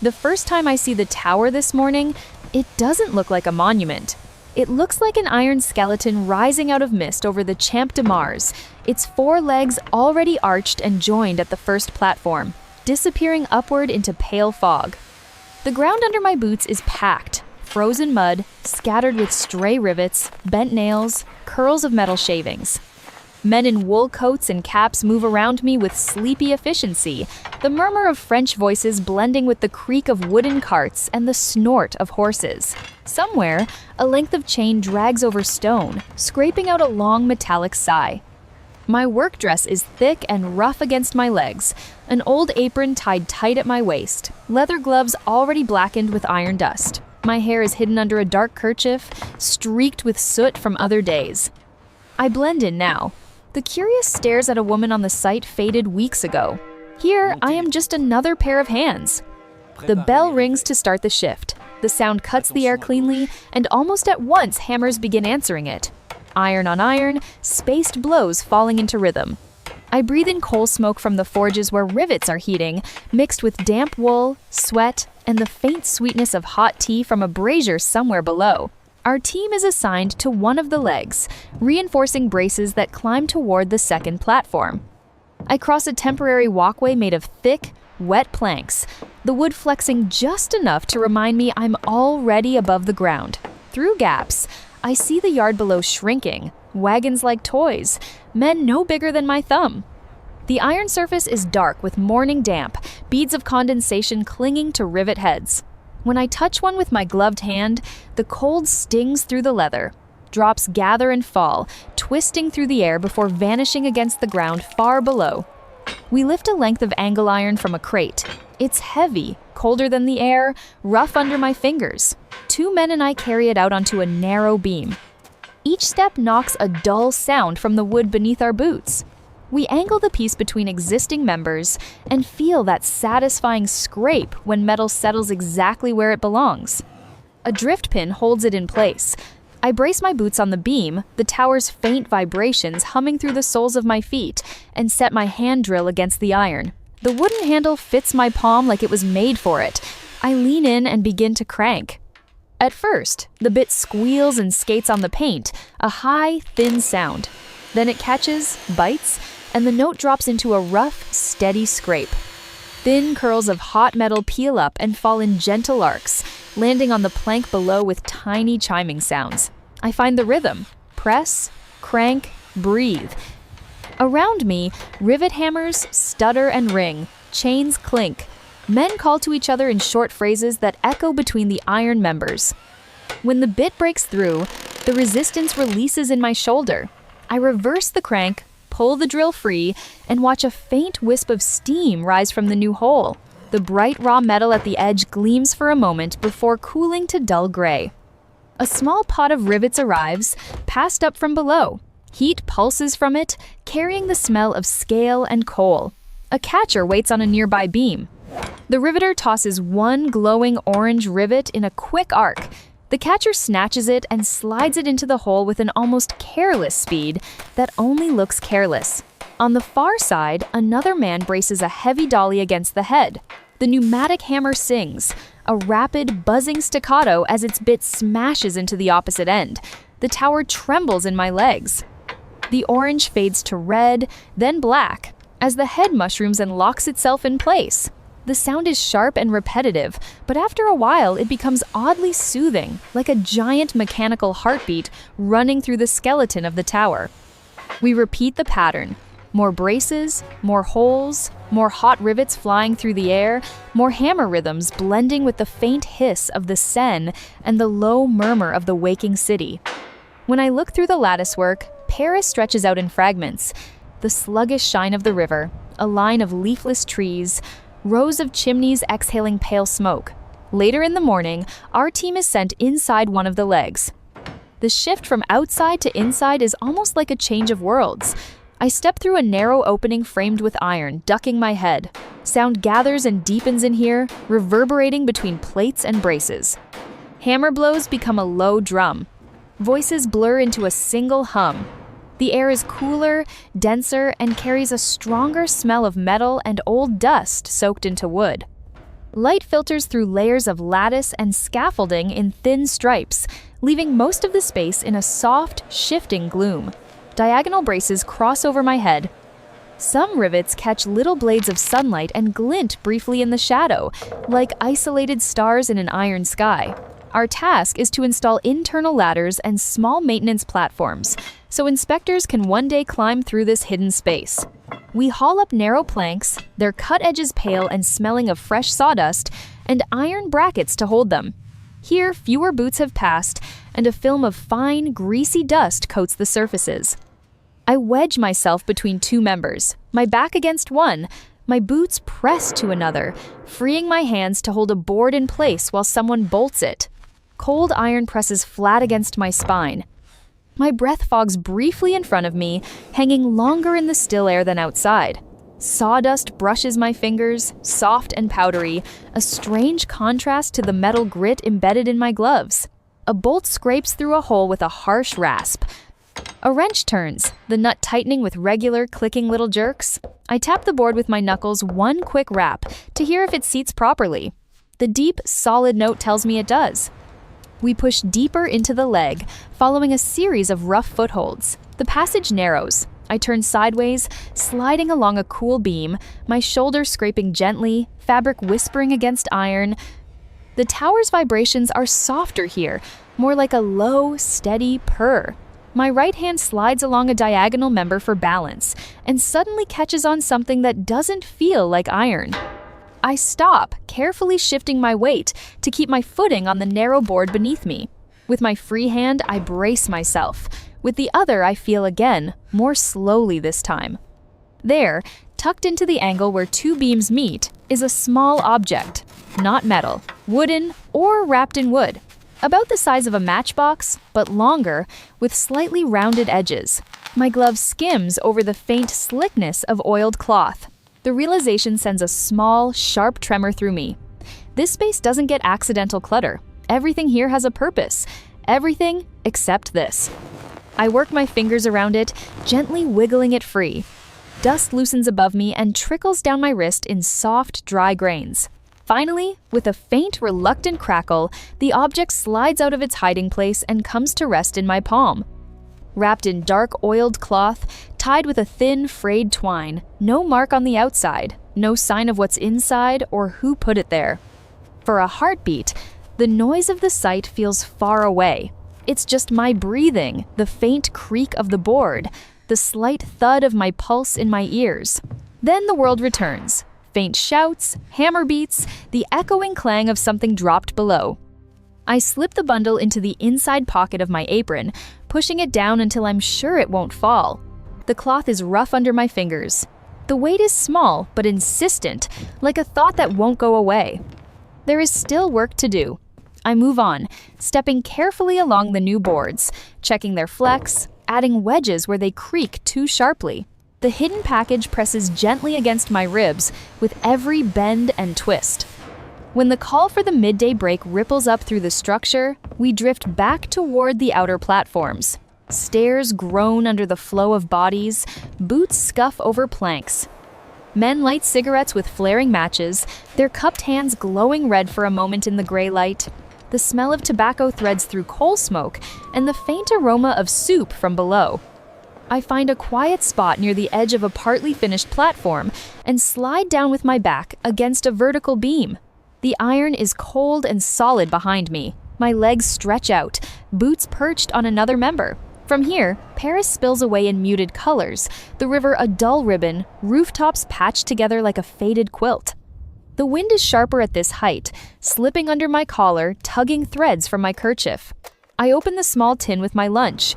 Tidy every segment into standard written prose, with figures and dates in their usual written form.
The first time I see the tower this morning, it doesn't look like a monument. It looks like an iron skeleton rising out of mist over the Champ de Mars, its 4 legs already arched and joined at the first platform, disappearing upward into pale fog. The ground under my boots is packed, frozen mud, scattered with stray rivets, bent nails, curls of metal shavings. Men in wool coats and caps move around me with sleepy efficiency, the murmur of French voices blending with the creak of wooden carts and the snort of horses. Somewhere, a length of chain drags over stone, scraping out a long metallic sigh. My work dress is thick and rough against my legs, an old apron tied tight at my waist, leather gloves already blackened with iron dust. My hair is hidden under a dark kerchief, streaked with soot from other days. I blend in now. The curious stares at a woman on the site faded weeks ago. Here, I am just another pair of hands. The bell rings to start the shift. The sound cuts the air cleanly, and almost at once hammers begin answering it. Iron on iron, spaced blows falling into rhythm. I breathe in coal smoke from the forges where rivets are heating, mixed with damp wool, sweat, and the faint sweetness of hot tea from a brazier somewhere below. Our team is assigned to one of the legs, reinforcing braces that climb toward the second platform. I cross a temporary walkway made of thick, wet planks, the wood flexing just enough to remind me I'm already above the ground. Through gaps, I see the yard below shrinking, wagons like toys, men no bigger than my thumb. The iron surface is dark with morning damp, beads of condensation clinging to rivet heads. When I touch one with my gloved hand, the cold stings through the leather. Drops gather and fall, twisting through the air before vanishing against the ground far below. We lift a length of angle iron from a crate. It's heavy, colder than the air, rough under my fingers. 2 men and I carry it out onto a narrow beam. Each step knocks a dull sound from the wood beneath our boots. We angle the piece between existing members and feel that satisfying scrape when metal settles exactly where it belongs. A drift pin holds it in place. I brace my boots on the beam, the tower's faint vibrations humming through the soles of my feet, and set my hand drill against the iron. The wooden handle fits my palm like it was made for it. I lean in and begin to crank. At first, the bit squeals and skates on the paint, a high, thin sound. Then it catches, bites, and the note drops into a rough, steady scrape. Thin curls of hot metal peel up and fall in gentle arcs, landing on the plank below with tiny chiming sounds. I find the rhythm. Press, crank, breathe. Around me, rivet hammers stutter and ring, chains clink. Men call to each other in short phrases that echo between the iron members. When the bit breaks through, the resistance releases in my shoulder. I reverse the crank, pull the drill free, and watch a faint wisp of steam rise from the new hole. The bright raw metal at the edge gleams for a moment before cooling to dull gray. A small pot of rivets arrives, passed up from below. Heat pulses from it, carrying the smell of scale and coal. A catcher waits on a nearby beam. The riveter tosses one glowing orange rivet in a quick arc. The catcher snatches it and slides it into the hole with an almost careless speed that only looks careless. On the far side, another man braces a heavy dolly against the head. The pneumatic hammer sings, a rapid, buzzing staccato as its bit smashes into the opposite end. The tower trembles in my legs. The orange fades to red, then black, as the head mushrooms and locks itself in place. The sound is sharp and repetitive, but after a while it becomes oddly soothing, like a giant mechanical heartbeat running through the skeleton of the tower. We repeat the pattern. More braces, more holes, more hot rivets flying through the air, more hammer rhythms blending with the faint hiss of the Seine and the low murmur of the waking city. When I look through the latticework, Paris stretches out in fragments. The sluggish shine of the river, a line of leafless trees, rows of chimneys exhaling pale smoke. Later in the morning, our team is sent inside one of the legs. The shift from outside to inside is almost like a change of worlds. I step through a narrow opening framed with iron, ducking my head. Sound gathers and deepens in here, reverberating between plates and braces. Hammer blows become a low drum. Voices blur into a single hum. The air is cooler, denser, and carries a stronger smell of metal and old dust soaked into wood. Light filters through layers of lattice and scaffolding in thin stripes, leaving most of the space in a soft, shifting gloom. Diagonal braces cross over my head. Some rivets catch little blades of sunlight and glint briefly in the shadow, like isolated stars in an iron sky. Our task is to install internal ladders and small maintenance platforms, so inspectors can one day climb through this hidden space. We haul up narrow planks, their cut edges pale and smelling of fresh sawdust, and iron brackets to hold them. Here, fewer boots have passed, and a film of fine, greasy dust coats the surfaces. I wedge myself between two members, my back against one, my boots pressed to another, freeing my hands to hold a board in place while someone bolts it. Cold iron presses flat against my spine. My breath fogs briefly in front of me, hanging longer in the still air than outside. Sawdust brushes my fingers, soft and powdery, a strange contrast to the metal grit embedded in my gloves. A bolt scrapes through a hole with a harsh rasp. A wrench turns, the nut tightening with regular, clicking little jerks. I tap the board with my knuckles one quick rap to hear if it seats properly. The deep, solid note tells me it does. We push deeper into the leg, following a series of rough footholds. The passage narrows. I turn sideways, sliding along a cool beam, my shoulder scraping gently, fabric whispering against iron. The tower's vibrations are softer here, more like a low, steady purr. My right hand slides along a diagonal member for balance, and suddenly catches on something that doesn't feel like iron. I stop, carefully shifting my weight to keep my footing on the narrow board beneath me. With my free hand, I brace myself. With the other, I feel again, more slowly this time. There, tucked into the angle where two beams meet, is a small object, not metal, wooden, or wrapped in wood. About the size of a matchbox, but longer, with slightly rounded edges. My glove skims over the faint slickness of oiled cloth. The realization sends a small, sharp tremor through me. This space doesn't get accidental clutter. Everything here has a purpose. Everything except this. I work my fingers around it, gently wiggling it free. Dust loosens above me and trickles down my wrist in soft, dry grains. Finally, with a faint, reluctant crackle, the object slides out of its hiding place and comes to rest in my palm. Wrapped in dark, oiled cloth, tied with a thin, frayed twine, no mark on the outside, no sign of what's inside or who put it there. For a heartbeat, the noise of the sight feels far away. It's just my breathing, the faint creak of the board, the slight thud of my pulse in my ears. Then the world returns. Faint shouts, hammer beats, the echoing clang of something dropped below. I slip the bundle into the inside pocket of my apron, pushing it down until I'm sure it won't fall. The cloth is rough under my fingers. The weight is small, but insistent, like a thought that won't go away. There is still work to do. I move on, stepping carefully along the new boards, checking their flex, adding wedges where they creak too sharply. The hidden package presses gently against my ribs with every bend and twist. When the call for the midday break ripples up through the structure, we drift back toward the outer platforms. Stairs groan under the flow of bodies, boots scuff over planks. Men light cigarettes with flaring matches, their cupped hands glowing red for a moment in the gray light. The smell of tobacco threads through coal smoke and the faint aroma of soup from below. I find a quiet spot near the edge of a partly finished platform and slide down with my back against a vertical beam. The iron is cold and solid behind me. My legs stretch out, boots perched on another member. From here, Paris spills away in muted colors, the river a dull ribbon, rooftops patched together like a faded quilt. The wind is sharper at this height, slipping under my collar, tugging threads from my kerchief. I open the small tin with my lunch.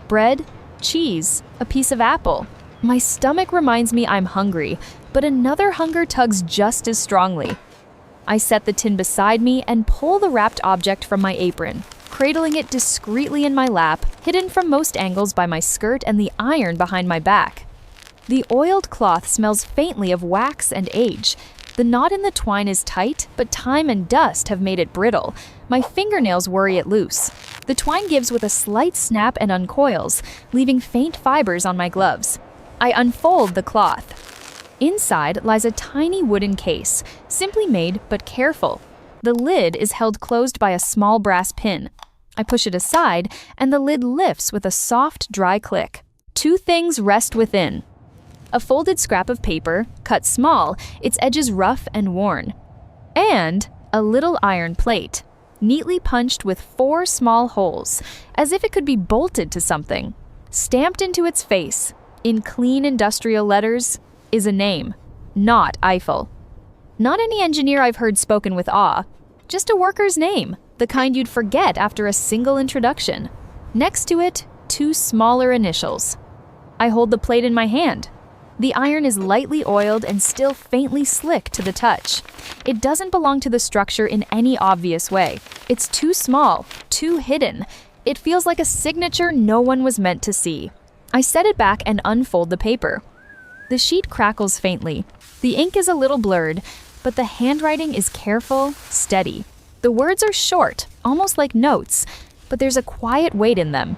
Bread, cheese, a piece of apple. My stomach reminds me I'm hungry, but another hunger tugs just as strongly. I set the tin beside me and pull the wrapped object from my apron, cradling it discreetly in my lap, hidden from most angles by my skirt and the iron behind my back. The oiled cloth smells faintly of wax and age. The knot in the twine is tight, but time and dust have made it brittle. My fingernails worry it loose. The twine gives with a slight snap and uncoils, leaving faint fibers on my gloves. I unfold the cloth. Inside lies a tiny wooden case, simply made but careful. The lid is held closed by a small brass pin. I push it aside, and the lid lifts with a soft, dry click. Two things rest within. A folded scrap of paper, cut small, its edges rough and worn. And a little iron plate, neatly punched with 4 small holes, as if it could be bolted to something. Stamped into its face, in clean industrial letters, is a name, not Eiffel. Not any engineer I've heard spoken with awe, just a worker's name, the kind you'd forget after a single introduction. Next to it, 2 smaller initials. I hold the plate in my hand. The iron is lightly oiled and still faintly slick to the touch. It doesn't belong to the structure in any obvious way. It's too small, too hidden. It feels like a signature no one was meant to see. I set it back and unfold the paper. The sheet crackles faintly. The ink is a little blurred, but the handwriting is careful, steady. The words are short, almost like notes, but there's a quiet weight in them.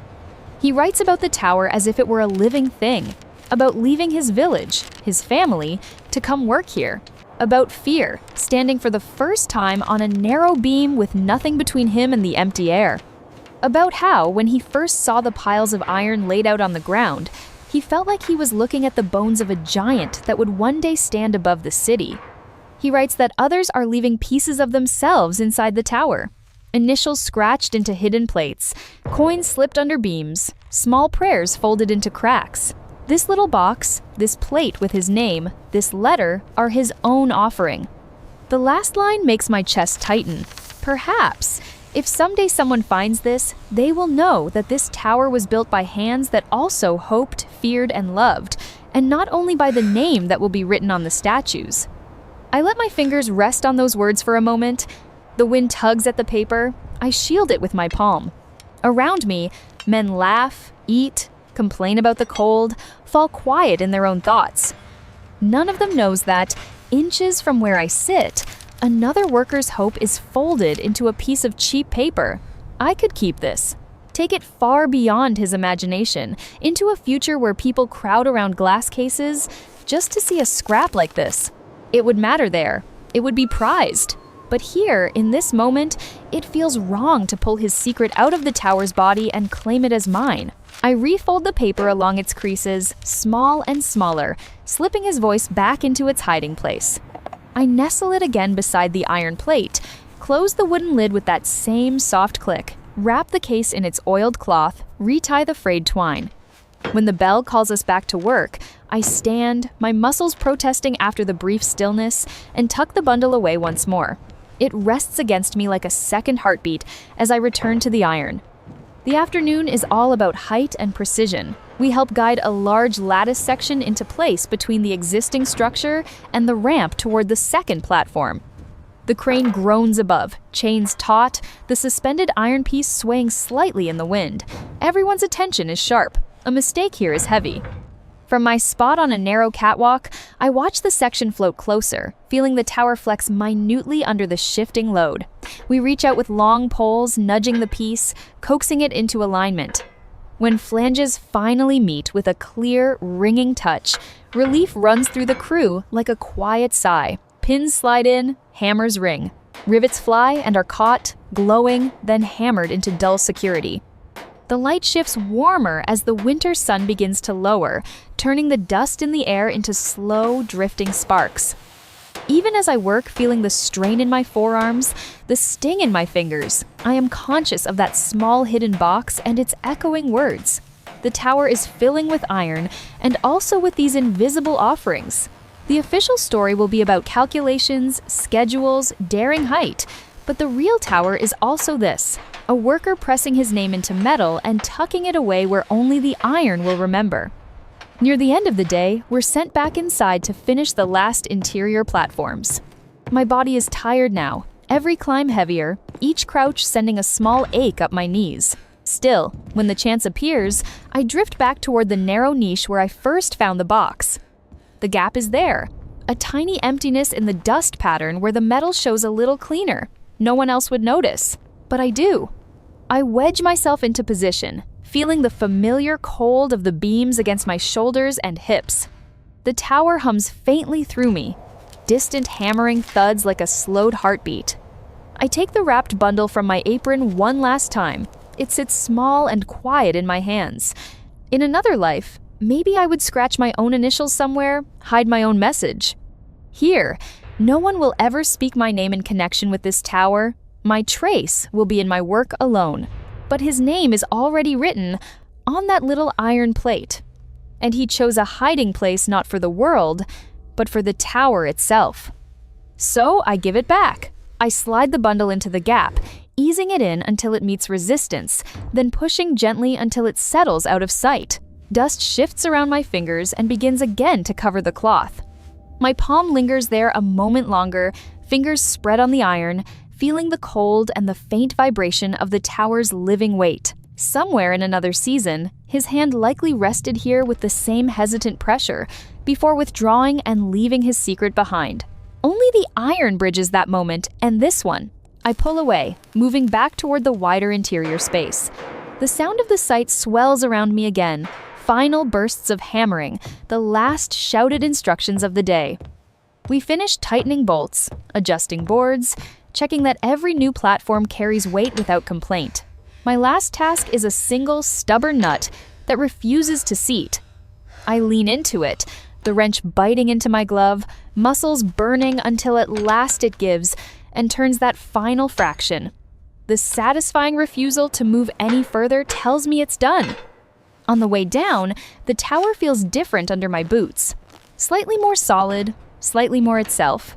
He writes about the tower as if it were a living thing, about leaving his village, his family, to come work here, about fear, standing for the first time on a narrow beam with nothing between him and the empty air, about how, when he first saw the piles of iron laid out on the ground, he felt like he was looking at the bones of a giant that would one day stand above the city. He writes that others are leaving pieces of themselves inside the tower. Initials scratched into hidden plates, coins slipped under beams, small prayers folded into cracks. This little box, this plate with his name, this letter are his own offering. The last line makes my chest tighten. Perhaps, if someday someone finds this, they will know that this tower was built by hands that also hoped, feared, and loved, and not only by the name that will be written on the statues. I let my fingers rest on those words for a moment. The wind tugs at the paper. I shield it with my palm. Around me, men laugh, eat, complain about the cold, fall quiet in their own thoughts. None of them knows that, inches from where I sit, another worker's hope is folded into a piece of cheap paper. I could keep this. Take it far beyond his imagination, into a future where people crowd around glass cases just to see a scrap like this. It would matter there. It would be prized. But here, in this moment, it feels wrong to pull his secret out of the tower's body and claim it as mine. I refold the paper along its creases, small and smaller, slipping his voice back into its hiding place. I nestle it again beside the iron plate, close the wooden lid with that same soft click, wrap the case in its oiled cloth, retie the frayed twine. When the bell calls us back to work, I stand, my muscles protesting after the brief stillness, and tuck the bundle away once more. It rests against me like a second heartbeat as I return to the iron. The afternoon is all about height and precision. We help guide a large lattice section into place between the existing structure and the ramp toward the second platform. The crane groans above, chains taut, the suspended iron piece swaying slightly in the wind. Everyone's attention is sharp. A mistake here is heavy. From my spot on a narrow catwalk, I watch the section float closer, feeling the tower flex minutely under the shifting load. We reach out with long poles, nudging the piece, coaxing it into alignment. When flanges finally meet with a clear, ringing touch, relief runs through the crew like a quiet sigh. Pins slide in, hammers ring. Rivets fly and are caught, glowing, then hammered into dull security. The light shifts warmer as the winter sun begins to lower, turning the dust in the air into slow, drifting sparks. Even as I work, feeling the strain in my forearms, the sting in my fingers, I am conscious of that small hidden box and its echoing words. The tower is filling with iron, and also with these invisible offerings. The official story will be about calculations, schedules, daring height, but the real tower is also this: a worker pressing his name into metal and tucking it away where only the iron will remember. Near the end of the day, we're sent back inside to finish the last interior platforms. My body is tired now, every climb heavier, each crouch sending a small ache up my knees. Still, when the chance appears, I drift back toward the narrow niche where I first found the box. The gap is there, a tiny emptiness in the dust pattern where the metal shows a little cleaner. No one else would notice, but I do. I wedge myself into position, feeling the familiar cold of the beams against my shoulders and hips. The tower hums faintly through me, distant hammering thuds like a slowed heartbeat. I take the wrapped bundle from my apron one last time. It sits small and quiet in my hands. In another life, maybe I would scratch my own initials somewhere, hide my own message. Here, no one will ever speak my name in connection with this tower. My trace will be in my work alone. But his name is already written on that little iron plate. And he chose a hiding place not for the world, but for the tower itself. So I give it back. I slide the bundle into the gap, easing it in until it meets resistance, then pushing gently until it settles out of sight. Dust shifts around my fingers and begins again to cover the cloth. My palm lingers there a moment longer, fingers spread on the iron, feeling the cold and the faint vibration of the tower's living weight. Somewhere in another season, his hand likely rested here with the same hesitant pressure, before withdrawing and leaving his secret behind. Only the iron bridges that moment, and this one. I pull away, moving back toward the wider interior space. The sound of the site swells around me again, final bursts of hammering, the last shouted instructions of the day. We finish tightening bolts, adjusting boards, checking that every new platform carries weight without complaint. My last task is a single stubborn nut that refuses to seat. I lean into it, the wrench biting into my glove, muscles burning until at last it gives and turns that final fraction. The satisfying refusal to move any further tells me it's done. On the way down, the tower feels different under my boots. Slightly more solid, slightly more itself.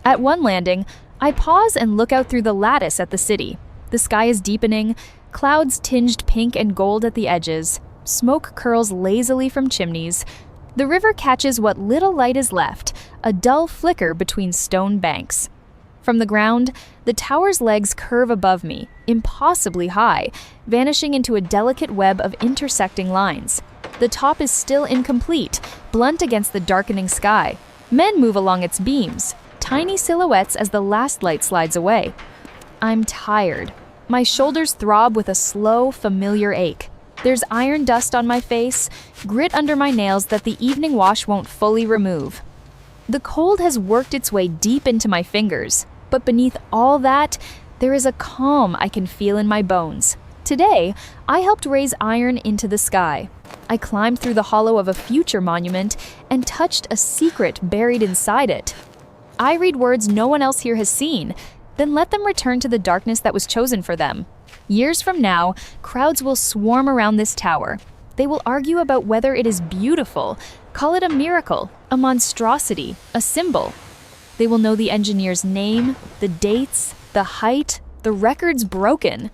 At one landing, I pause and look out through the lattice at the city. The sky is deepening, clouds tinged pink and gold at the edges. Smoke curls lazily from chimneys. The river catches what little light is left, a dull flicker between stone banks. From the ground, the tower's legs curve above me, impossibly high, vanishing into a delicate web of intersecting lines. The top is still incomplete, blunt against the darkening sky. Men move along its beams, tiny silhouettes as the last light slides away. I'm tired. My shoulders throb with a slow, familiar ache. There's iron dust on my face, grit under my nails that the evening wash won't fully remove. The cold has worked its way deep into my fingers, but beneath all that, there is a calm I can feel in my bones. Today, I helped raise iron into the sky. I climbed through the hollow of a future monument and touched a secret buried inside it. I read words no one else here has seen, then let them return to the darkness that was chosen for them. Years from now, crowds will swarm around this tower. They will argue about whether it is beautiful, call it a miracle, a monstrosity, a symbol. They will know the engineer's name, the dates, the height, the records broken.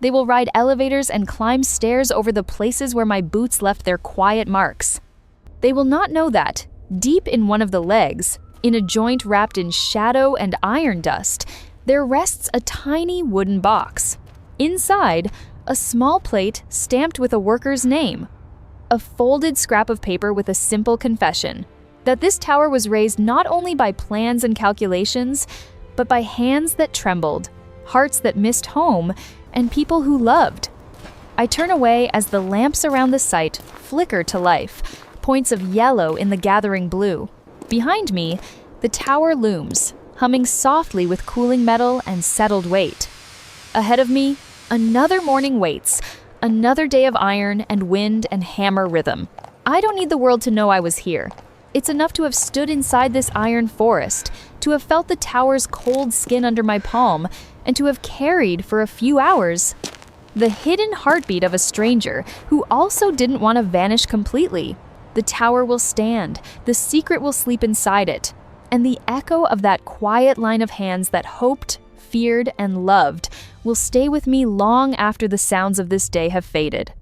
They will ride elevators and climb stairs over the places where my boots left their quiet marks. They will not know that, deep in one of the legs, in a joint wrapped in shadow and iron dust, there rests a tiny wooden box. Inside, a small plate stamped with a worker's name. A folded scrap of paper with a simple confession that this tower was raised not only by plans and calculations, but by hands that trembled, hearts that missed home, and people who loved. I turn away as the lamps around the site flicker to life, points of yellow in the gathering blue. Behind me, the tower looms, humming softly with cooling metal and settled weight. Ahead of me, another morning waits, another day of iron and wind and hammer rhythm. I don't need the world to know I was here. It's enough to have stood inside this iron forest, to have felt the tower's cold skin under my palm, and to have carried for a few hours the hidden heartbeat of a stranger who also didn't want to vanish completely. The tower will stand, the secret will sleep inside it, and the echo of that quiet line of hands that hoped, feared, and loved will stay with me long after the sounds of this day have faded.